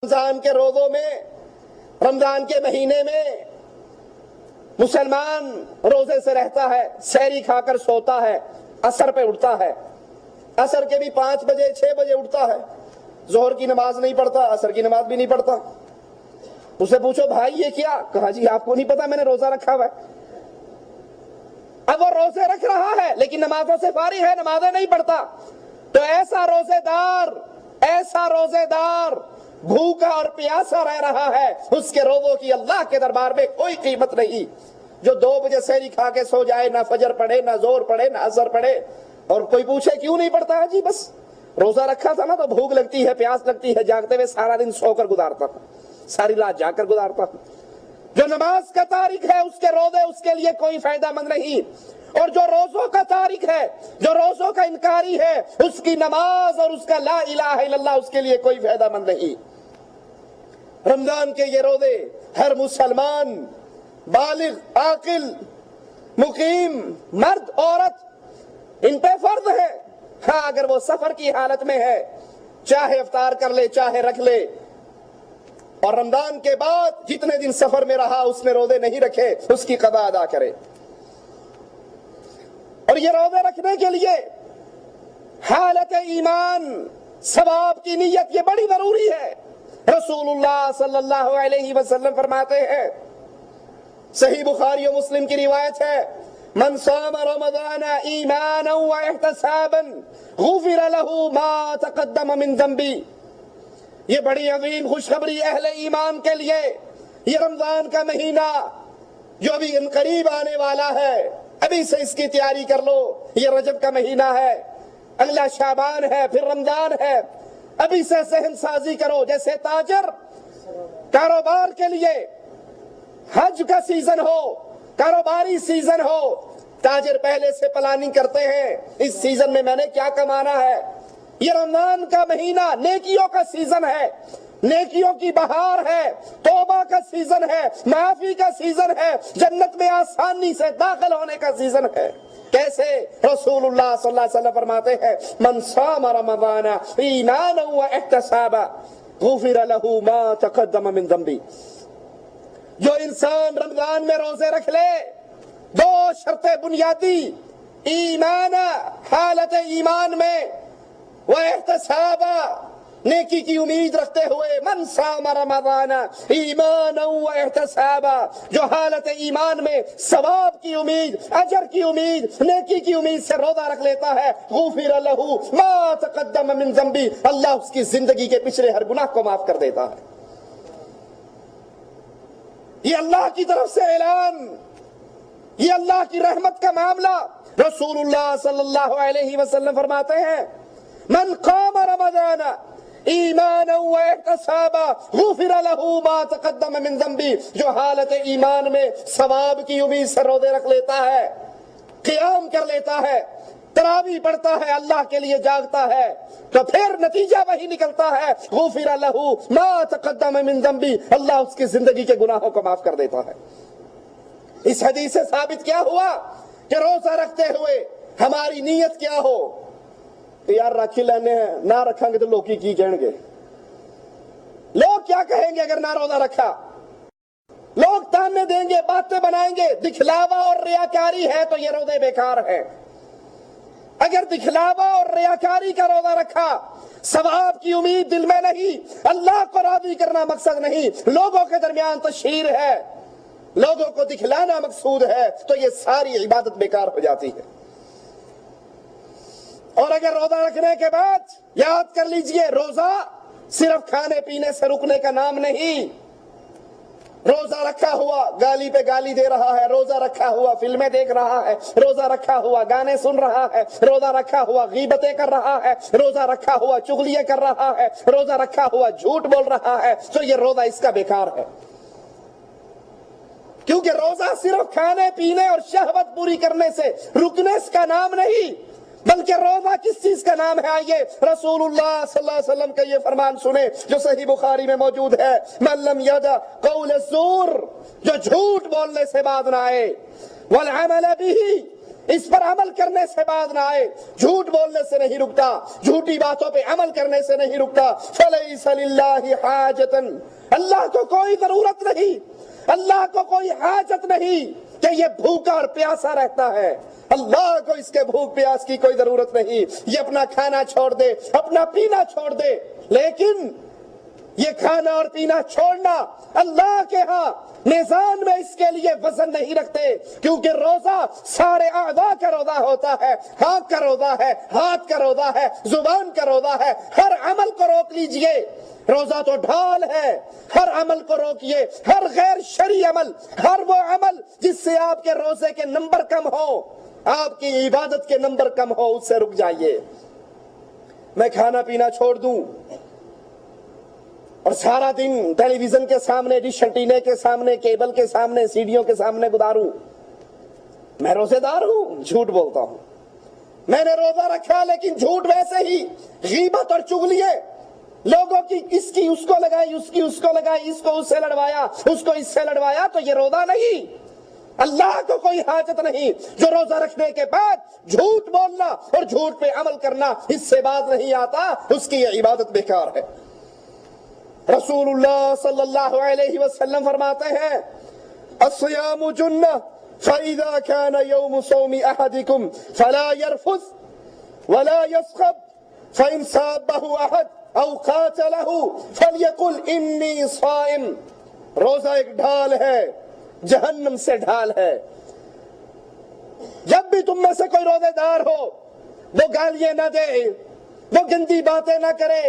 رمضان کے روزوں میں، رمضان کے مہینے میں مسلمان روزے سے رہتا ہے، سحری کھا کر سوتا ہے، عصر پہ اٹھتا ہے، عصر کے بھی 5 بجے 6 بجے اٹھتا ہے، ظہر کی نماز نہیں پڑھتا، عصر کی نماز بھی نہیں پڑھتا۔ اسے پوچھو بھائی یہ کیا؟ کہا جی آپ کو نہیں پتا میں نے روزہ رکھا ہوا ہے۔ اب وہ روزے رکھ رہا ہے لیکن نمازوں سے فارغ ہے، نمازیں نہیں پڑھتا۔ تو ایسا روزے دار بھوکا اور پیاسا رہ رہا ہے، اس کے روزوں کی اللہ کے دربار میں کوئی قیمت نہیں۔ جو 2 بجے سحری کھا کے سو جائے، نہ فجر پڑھے، نہ ظہر پڑھے، نہ عصر پڑھے، اور کوئی پوچھے کیوں نہیں پڑھتا ہے، جی بس روزہ رکھا تھا نا تو بھوک لگتی ہے، پیاس لگتی ہے، جاگتے ہوئے سارا دن سو کر گزارتا تھا، ساری رات جاگ کر گزارتا تھا۔ جو نماز کا تارک ہے اس کے روزے اس کے لیے کوئی فائدہ مند نہیں، اور جو روزوں کا تارک ہے، جو روزوں کا انکاری ہے، اس کی نماز اور اس کا لا الہ الا اللہ اس کے لیے کوئی فائدہ مند نہیں۔ رمضان کے یہ روزے ہر مسلمان بالغ، عاقل، مقیم، مرد، عورت، ان پہ فرض ہے۔ ہاں اگر وہ سفر کی حالت میں ہے، چاہے افطار کر لے چاہے رکھ لے، اور رمضان کے بعد جتنے دن سفر میں رہا اس نے روزے نہیں رکھے، اس کی قضا ادا کرے۔ اور یہ روزے رکھنے کے لیے حالت ایمان، ثواب کی نیت یہ بڑی ضروری ہے۔ رسول اللہ صلی اللہ علیہ وسلم فرماتے ہیں، صحیح بخاری و مسلم کی روایت ہے، من صام رمضان ایمانا واحتسابا غفر له ما تقدم من ذنبی۔ یہ بڑی عظیم خوشخبری اہل ایمان کے لیے۔ یہ رمضان کا مہینہ جو ابھی قریب آنے والا ہے، ابھی سے اس کی تیاری کر لو۔ یہ رجب کا مہینہ ہے، اگلا شعبان ہے، پھر رمضان ہے، ابھی سے ذہن سازی کرو۔ جیسے تاجر کاروبار کے لیے حج کا سیزن ہو، کاروباری سیزن ہو، تاجر پہلے سے پلاننگ کرتے ہیں، اس سیزن میں نے کیا کمانا ہے۔ یہ رمضان کا مہینہ نیکیوں کا سیزن ہے، نیکیوں کی بہار ہے، توبہ کا سیزن ہے، معافی کا سیزن ہے، جنت میں آسانی سے داخل ہونے کا سیزن ہے۔ کیسے؟ رسول اللہ صلی اللہ علیہ وسلم فرماتے ہیں، من صام رمضان ایمانا واحتسابا غفر له ما تقدم من ذنبی۔ جو انسان رمضان میں روزے رکھ لے، 2 شرطیں بنیادی، ایمان، حالت ایمان میں، واحتسابا، نیکی کی امید رکھتے ہوئے، من صام رمضان ایمانا واحتسابا، جو حالت ایمان میں ثواب کی امید، اجر کی امید، نیکی کی امید سے روزہ رکھ لیتا ہے، غفر له ما تقدم من ذنبی، اللہ اس کی زندگی کے پچھلے ہر گناہ کو معاف کر دیتا ہے۔ یہ اللہ کی طرف سے اعلان، یہ اللہ کی رحمت کا معاملہ۔ رسول اللہ صلی اللہ علیہ وسلم فرماتے ہیں، من قام رمضان ایمانا واحتسابا غفر له ما تقدم من ذنبی، جو حالت ایمان میں ثواب کی امید سے روزے رکھ لیتا ہے، قیام کر لیتا ہے، تراویح پڑھتا ہے، اللہ کے لیے جاگتا ہے، تو پھر نتیجہ وہی نکلتا ہے، غفر له ما تقدم من ذنبی، اللہ اس کی زندگی کے گناہوں کو معاف کر دیتا ہے۔ اس حدیث سے ثابت کیا ہوا کہ روزہ رکھتے ہوئے ہماری نیت کیا ہو کہ یار رکھ لینے ہیں، نہ رکھیں گے تو لوگ کی کہیں گے، لوگ کیا کہیں گے اگر نہ روزہ رکھا، لوگ تانے دیں گے، باتیں بنائیں گے۔ دکھلاوا اور ریاکاری ہے تو یہ روزے بیکار ہیں۔ اگر دکھلاوا اور ریاکاری کا روزہ رکھا، ثواب کی امید دل میں نہیں، اللہ کو راضی کرنا مقصد نہیں، لوگوں کے درمیان تشہیر ہے، لوگوں کو دکھلانا مقصود ہے، تو یہ ساری عبادت بیکار ہو جاتی ہے۔ اور اگر روزہ رکھنے کے بعد یاد کر لیجئے، روزہ صرف کھانے پینے سے رکنے کا نام نہیں۔ روزہ رکھا ہوا گالی پہ گالی دے رہا ہے، روزہ رکھا ہوا فلمیں دیکھ رہا ہے، روزہ رکھا ہوا گانے سن رہا ہے، روزہ رکھا ہوا غیبتیں کر رہا ہے، روزہ رکھا ہوا چغلیاں کر رہا ہے، روزہ رکھا ہوا جھوٹ بول رہا ہے، تو یہ روزہ اس کا بیکار ہے۔ کیونکہ روزہ صرف کھانے پینے اور شہوت پوری کرنے سے رکنے کا نام نہیں، بلکہ روزہ کس چیز کا نام ہے؟ آئیے رسول اللہ صلی اللہ علیہ وسلم کا یہ فرمان سنیں جو صحیح بخاری میں موجود ہے، من لم یدع قول الزور، جو جھوٹ بولنے سے باز نہ آئے، والعمل به، اس پر عمل کرنے سے باز نہ آئے، جھوٹ بولنے سے نہیں رکتا، جھوٹی باتوں پہ عمل کرنے سے نہیں رکتا۔ فَلَيْسَ لِلَّهِ حَاجَةً، اللہ کو کوئی ضرورت نہیں، اللہ کو کوئی حاجت نہیں کہ یہ بھوکا اور پیاسا رہتا ہے، اللہ کو اس کے بھوک پیاس کی کوئی ضرورت نہیں، یہ اپنا کھانا چھوڑ دے، اپنا پینا چھوڑ دے، لیکن یہ کھانا اور پینا چھوڑنا اللہ کے ہاں میزان میں اس کے لیے وزن نہیں رکھتے، کیونکہ روزہ سارے اعضاء کا روزہ ہوتا ہے، آنکھ کا روزہ ہے، ہاتھ کا روزہ ہے، زبان کا روزہ ہے، ہر عمل کو روک لیجئے، روزہ تو ڈھال ہے، ہر عمل کو روکیے، ہر غیر شرعی عمل، ہر وہ عمل جس سے آپ کے روزے کے نمبر کم ہو، آپ کی عبادت کے نمبر کم ہو، اس سے رک جائیے۔ میں کھانا پینا چھوڑ دوں اور سارا دن ٹیلی ویژن کے سامنے، ڈش انٹینے کے سامنے، کیبل کے سامنے، سیڈیوں کے سامنے گزاروں، میں روزے دار ہوں؟ جھوٹ بولتا ہوں۔ میں نے روزہ رکھا لیکن جھوٹ ویسے ہی، غیبت اور چغلیے، لوگوں کی اس کی اس کو لگائی، اس کی اس کو لگائی، اس کو اس سے لڑوایا، اس کو اس سے لڑوایا، تو یہ روزہ نہیں۔ اللہ کو کوئی حاجت نہیں، جو روزہ رکھنے کے بعد جھوٹ بولنا اور جھوٹ پہ عمل کرنا اس سے باز نہیں آتا، اس کی یہ عبادت بیکار ہے۔ رسول اللہ صلی اللہ علیہ وسلم فرماتے ہیں الصیام جنہ فَإِذَا كَانَ يَوْمُ صَوْمِ أَحَدِكُمْ فَلَا يَرْفُثْ وَلَا يَصْخَبْ فَإِنْ صَابَّهُ أَحَدٌ أَوْ قَاتَلَهُ فَلْيَقُلْ إِنِّي صَائِمٌ۔ روزہ ایک ڈھال ہے، جہنم سے ڈھال ہے۔ جب بھی تم میں سے کوئی روزے دار ہو، وہ گالیاں نہ دے، وہ گندی باتیں نہ کرے،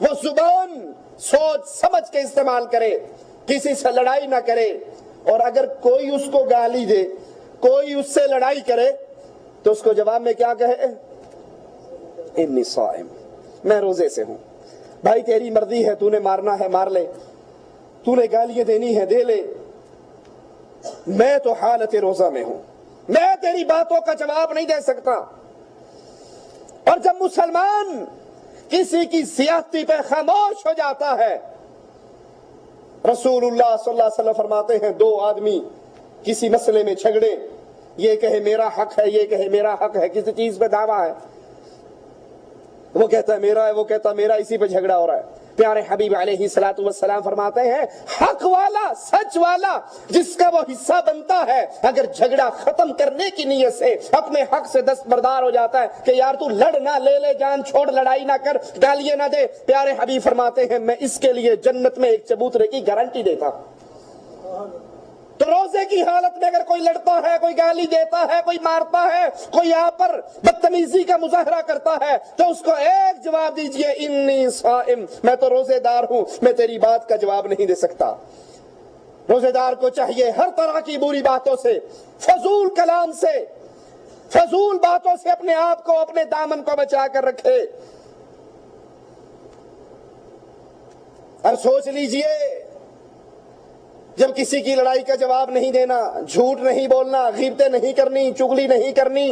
وہ زبان سوچ سمجھ کے استعمال کرے، کسی سے لڑائی نہ کرے، اور اگر کوئی اس کو گالی دے، کوئی اس سے لڑائی کرے، تو اس کو جواب میں کیا کہے؟ انی صائم، میں روزے سے ہوں۔ بھائی تیری مرضی ہے، تو نے مارنا ہے مار لے، تو نے گالیاں دینی ہے دے لے، میں تو حالت روزہ میں ہوں، میں تیری باتوں کا جواب نہیں دے سکتا۔ اور جب مسلمان کسی کی زیادتی پہ خاموش ہو جاتا ہے، رسول اللہ صلی اللہ علیہ وسلم فرماتے ہیں دو آدمی کسی مسئلے میں جھگڑے، یہ کہے میرا حق ہے، یہ کہے میرا حق ہے، کسی چیز پہ دعویٰ ہے، وہ کہتا ہے میرا ہے، وہ کہتا ہے میرا، اسی پہ جھگڑا ہو رہا ہے۔ پیارے حبیب علیہ الصلوۃ والسلام فرماتے ہیں حق والا، سچ والا، جس کا وہ حصہ بنتا ہے، اگر جھگڑا ختم کرنے کی نیت سے اپنے حق سے دستبردار ہو جاتا ہے کہ یار تو لڑ نہ، لے لے جان چھوڑ، لڑائی نہ کر، گالیاں نہ دے، پیارے حبیب فرماتے ہیں میں اس کے لیے جنت میں ایک چبوترے کی گارنٹی دیتا ہوں۔ تو روزے کی حالت میں اگر کوئی لڑتا ہے، کوئی گالی دیتا ہے، کوئی مارتا ہے، کوئی آپ پر بدتمیزی کا مظاہرہ کرتا ہے، تو اس کو ایک جواب دیجئے انی صائم، میں تو روزے دار ہوں، میں تیری بات کا جواب نہیں دے سکتا۔ روزے دار کو چاہیے ہر طرح کی بری باتوں سے، فضول کلام سے، فضول باتوں سے اپنے آپ کو، اپنے دامن کو بچا کر رکھے۔ اور سوچ لیجئے جب کسی کی لڑائی کا جواب نہیں دینا، جھوٹ نہیں بولنا، غیبتیں نہیں کرنی، چغلی نہیں کرنی،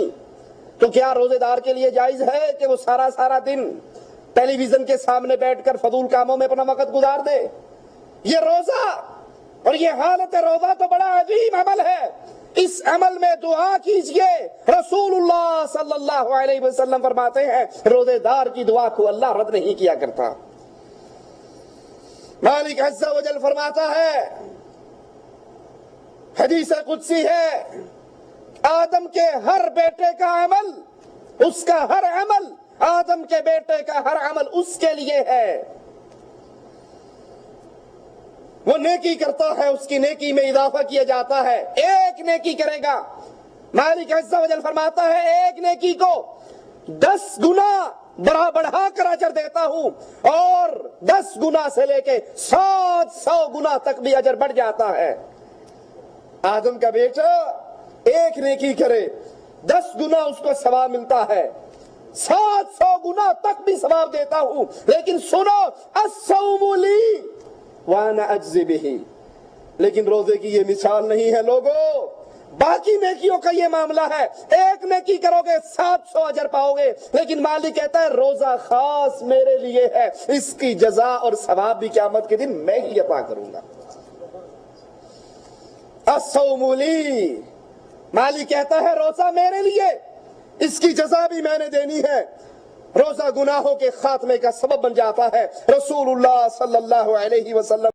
تو کیا روزے دار کے لیے جائز ہے کہ وہ سارا دن ٹیلی ویژن کے سامنے بیٹھ کر فضول کاموں میں اپنا وقت گزار دے؟ یہ روزہ اور یہ حالت روزہ تو بڑا عظیم عمل ہے، اس عمل میں دعا کیجئے۔ رسول اللہ صلی اللہ علیہ وسلم فرماتے ہیں روزے دار کی دعا کو اللہ رد نہیں کیا کرتا۔ مالک عز و جل فرماتا ہے، حدیث قدسی ہے، آدم کے ہر بیٹے کا عمل، اس کا ہر عمل، آدم کے بیٹے کا ہر عمل اس کے لیے ہے۔ وہ نیکی کرتا ہے، اس کی نیکی میں اضافہ کیا جاتا ہے، ایک نیکی کرے گا، مالک عز و جل فرماتا ہے ایک نیکی کو 10 گنا بڑھا کر اجر دیتا ہوں، اور 10 گنا سے لے کے 700 گنا تک بھی اجر بڑھ جاتا ہے۔ آدم کا بیٹا ایک نیکی کرے، 10 گنا اس کو ثواب ملتا ہے، 700 گنا تک بھی ثواب دیتا ہوں۔ لیکن سنو، الصوم لی وانا اجزی بہ، لیکن روزے کی یہ مثال نہیں ہے لوگوں، باقی نیکیوں کا یہ معاملہ ہے، ایک نیکی کرو گے 700 اجر پاؤ گے، لیکن مالک کہتا ہے روزہ خاص میرے لیے ہے، اس کی جزا اور ثواب بھی قیامت کے دن میں ہی عطا کروں گا۔ الصوم لی مالی کہتا ہے روزہ میرے لیے، اس کی جزا بھی میں نے دینی ہے۔ روزہ گناہوں کے خاتمے کا سبب بن جاتا ہے۔ رسول اللہ صلی اللہ علیہ وسلم